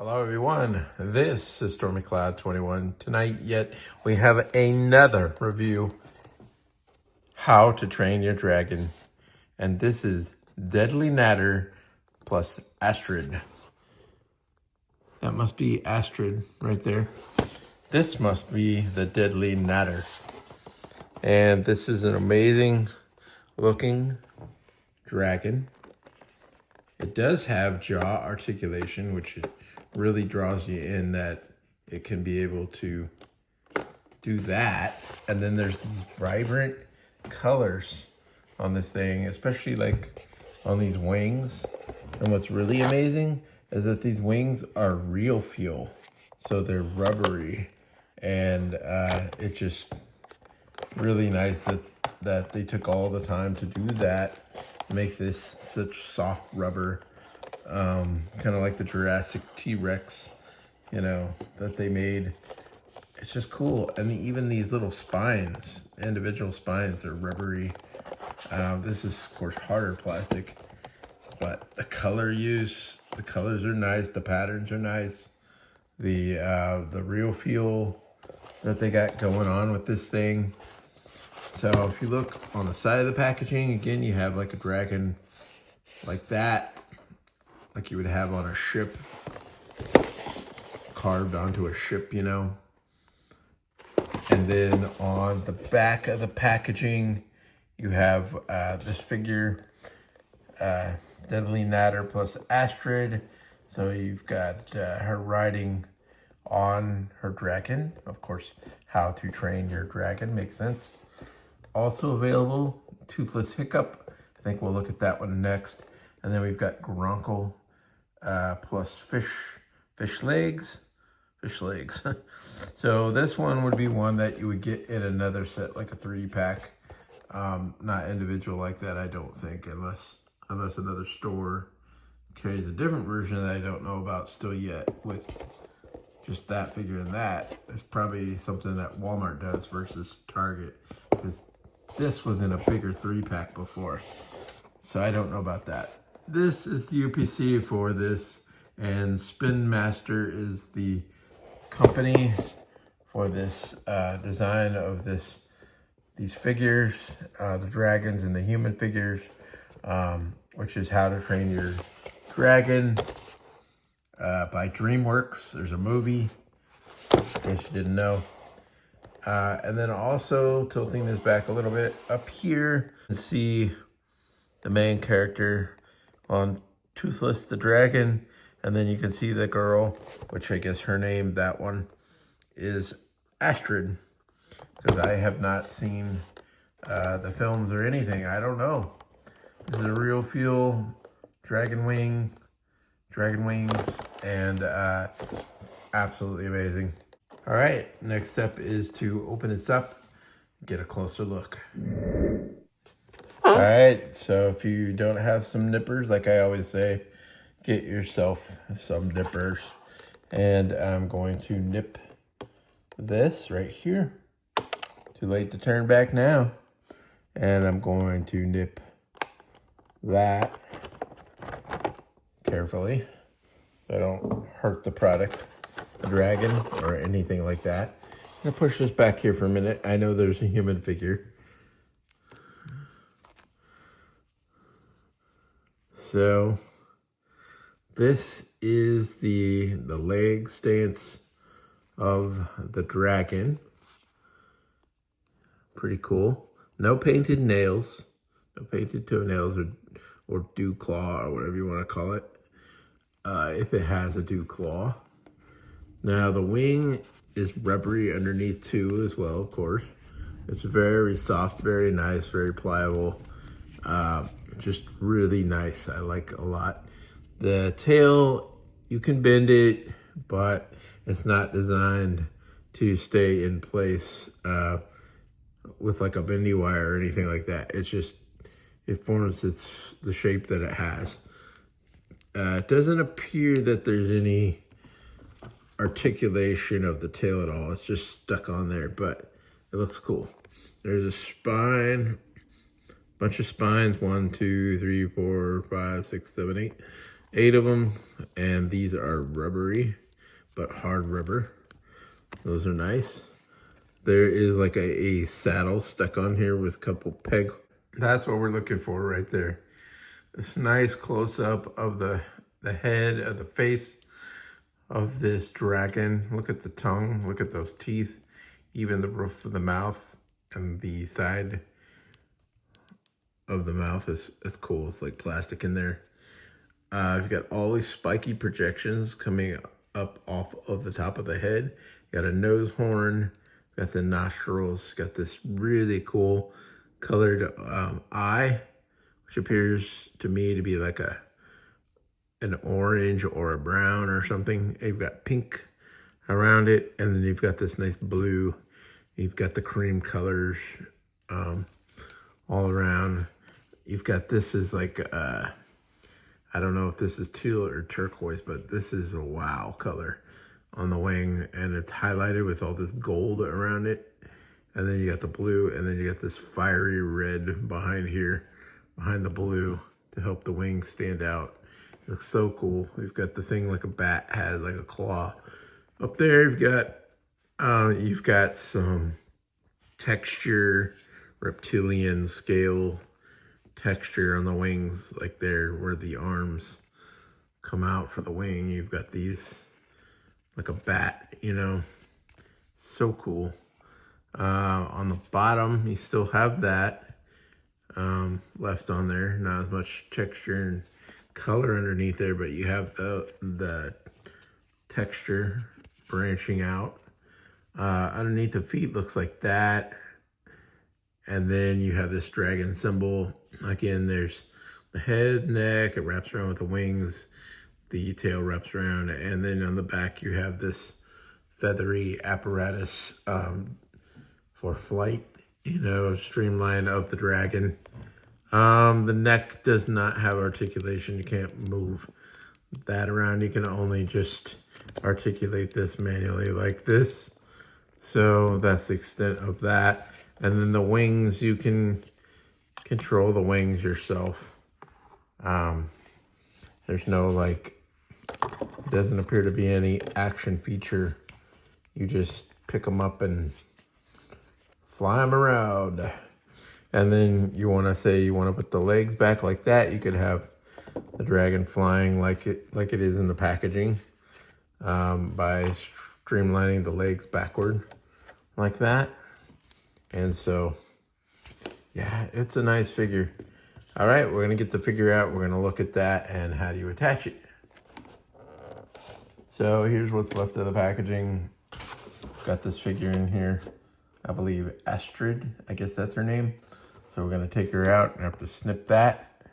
Hello everyone, this is Stormy Cloud 21. Tonight yet we have another review, How to Train Your Dragon. And this is Deadly Nadder plus Astrid. That must be Astrid right there. This must be the Deadly Nadder. And this is an amazing looking dragon. It does have jaw articulation, which really draws you in that it can be able to do that. And then there's these vibrant colors on this thing, especially like on these wings. And what's really amazing is that these wings are real feel. So they're rubbery, and it's just really nice that they took all the time to do that, make this such soft rubber. Kind of like the Jurassic T-Rex, you know, that they made. It's just cool. And even these little spines, individual spines, are rubbery. This is, of course, harder plastic, but the color use, the colors are nice, the patterns are nice. The real feel that they got going on with this thing. So if you look on the side of the packaging, again, you have like a dragon like that, like you would have on a ship, carved onto a ship, you know. And then on the back of the packaging, you have this figure, Deadly Nadder plus Astrid. So you've got her riding on her dragon. Of course, How to Train Your Dragon makes sense. Also available, Toothless Hiccup. I think we'll look at that one next. And then we've got Grunkle plus fish legs. So this one would be one that you would get in another set, like a 3-pack. Not individual like that, I don't think, unless another store carries a different version that I don't know about still yet, with just that figure and that. It's probably something that Walmart does versus Target, because this was in a bigger 3-pack before. So I don't know about that. This is the UPC for this, and Spin Master is the company for this design of these figures, the dragons and the human figures, which is How to Train Your Dragon by DreamWorks. There's a movie, in case you didn't know. And then also, tilting this back a little bit, up here, you can see the main character on Toothless the Dragon, and then you can see the girl, which I guess her name, that one, is Astrid, because I have not seen the films or anything. I don't know. This is a real feel dragon wings, and it's absolutely amazing. All right, next step is to open this up, get a closer look. All right, so if you don't have some nippers, like I always say, get yourself some nippers. And I'm going to nip this right here. Too late to turn back now. And I'm going to nip that carefully so I don't hurt the product, the dragon, or anything like that. I'm gonna push this back here for a minute. I know there's a human figure. So this is the leg stance of the dragon. Pretty cool. No painted nails, no painted toenails or dew claw, or whatever you want to call it, if it has a dew claw. Now the wing is rubbery underneath too, as well, of course. It's very soft, very nice, very pliable. Just really nice. I like a lot. The tail, you can bend it, but it's not designed to stay in place with like a bendy wire or anything like that. It's just, it forms the shape that it has. It doesn't appear that there's any articulation of the tail at all. It's just stuck on there, but it looks cool. There's a spine, bunch of spines, 1, 2, 3, 4, 5, 6, 7, 8. 8 of them, and these are rubbery, but hard rubber. Those are nice. There is like a saddle stuck on here with a couple peg. That's what we're looking for right there. This nice close-up of the head, of the face of this dragon. Look at the tongue, look at those teeth, even the roof of the mouth and the side of the mouth is cool. It's like plastic in there. You've got all these spiky projections coming up off of the top of the head. You got a nose horn, got the nostrils, got this really cool colored eye, which appears to me to be like an orange or a brown or something. You've got pink around it, and then you've got this nice blue. You've got the cream colors all around. You've got, this is like, I don't know if this is teal or turquoise, but this is a wow color on the wing, and it's highlighted with all this gold around it. And then you got the blue, and then you got this fiery red behind here, behind the blue, to help the wing stand out. It looks so cool. We've got the thing like a bat has, like a claw. Up there, you've got some texture, reptilian scale texture on the wings, like there where the arms come out for the wing. You've got these like a bat, you know, so cool. On the bottom, you still have that left on there. Not as much texture and color underneath there, but you have the texture branching out. Underneath the feet looks like that. And then you have this dragon symbol. Again, there's the head, neck, it wraps around with the wings, the tail wraps around, and then on the back you have this feathery apparatus for flight, you know, streamline of the dragon. The neck does not have articulation. You can't move that around. You can only just articulate this manually like this. So that's the extent of that. And then the wings, you can control the wings yourself. There's no like, doesn't appear to be any action feature. You just pick them up and fly them around. And then you want to say you want to put the legs back like that. You could have the dragon flying like it is in the packaging by streamlining the legs backward like that. And so, yeah, it's a nice figure. All right, we're going to get the figure out. We're going to look at that and how do you attach it. So here's what's left of the packaging. Got this figure in here. I believe Astrid, I guess that's her name. So we're going to take her out and have to snip that.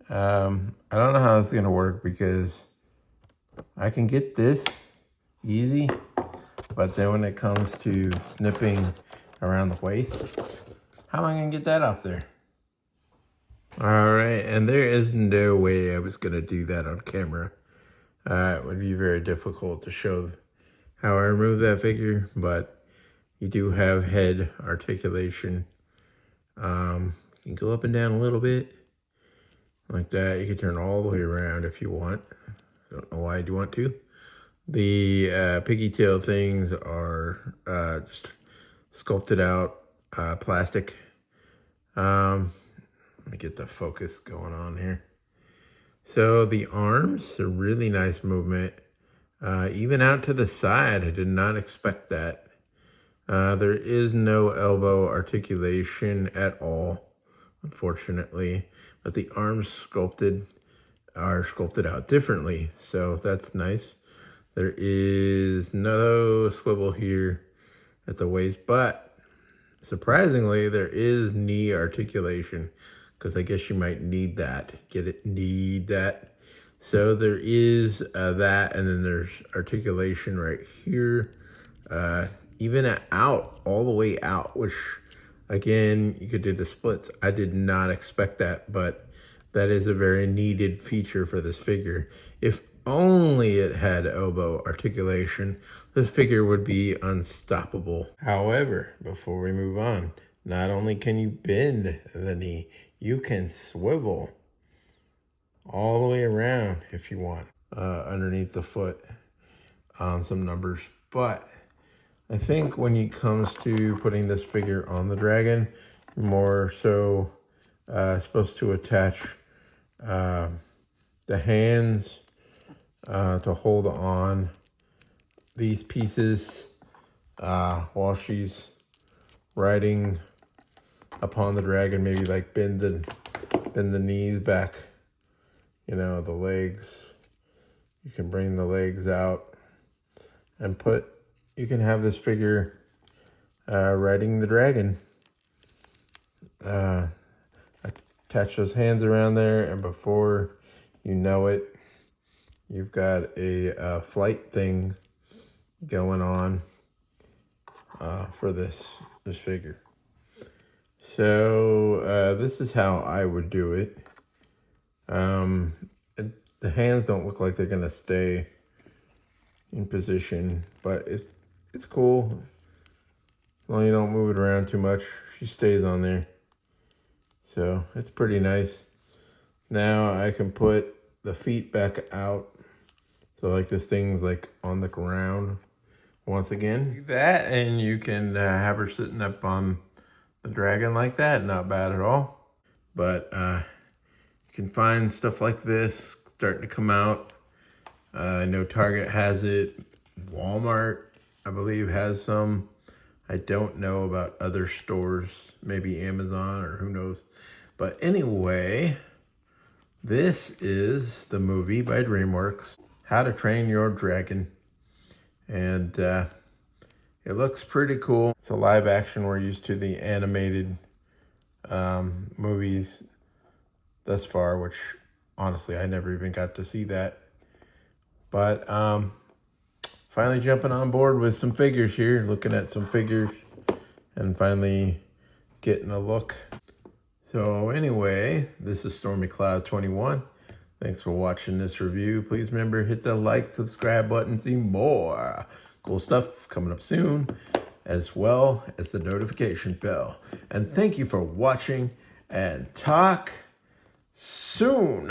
I don't know how it's going to work because I can get this easy. But then when it comes to snipping around the waist, how am I going to get that off there? All right, and there is no way I was going to do that on camera. It would be very difficult to show how I remove that figure, but you do have head articulation. You can go up and down a little bit like that. You can turn all the way around if you want. I don't know why you'd want to. The piggy tail things are just sculpted out plastic. Let me get the focus going on here. So the arms, a really nice movement. Even out to the side, I did not expect that. There is no elbow articulation at all, unfortunately. But the arms are sculpted out differently, so that's nice. There is no swivel here at the waist, but surprisingly, there is knee articulation because I guess you might need that. Get it? Need that. So there is that, and then there's articulation right here, even out, all the way out, which again, you could do the splits. I did not expect that, but that is a very needed feature for this figure. If only it had elbow articulation, this figure would be unstoppable. However, before we move on, not only can you bend the knee, you can swivel all the way around if you want, underneath the foot on some numbers. But I think when it comes to putting this figure on the dragon, more so supposed to attach the hands to hold on these pieces while she's riding upon the dragon. Maybe like bend the knees back, you know, the legs. You can bring the legs out and you can have this figure riding the dragon. Attach those hands around there, and before you know it, you've got a flight thing going on for this figure. So this is how I would do it. The hands don't look like they're gonna stay in position, but it's cool. As long as you don't move it around too much, she stays on there. So it's pretty nice. Now I can put the feet back out. So like this thing's like on the ground once again. Do that, and you can have her sitting up on the dragon like that. Not bad at all. But you can find stuff like this starting to come out. I know Target has it. Walmart, I believe, has some. I don't know about other stores, maybe Amazon or who knows. But anyway, this is the movie by DreamWorks, How to Train Your Dragon. And it looks pretty cool. It's a live action. We're used to the animated movies thus far, which honestly, I never even got to see that. But finally jumping on board with some figures here, looking at some figures and finally getting a look. So anyway, this is Stormy Cloud 21. Thanks for watching this review. Please remember, hit the like, subscribe button, see more cool stuff coming up soon, as well as the notification bell. And thank you for watching, and talk soon.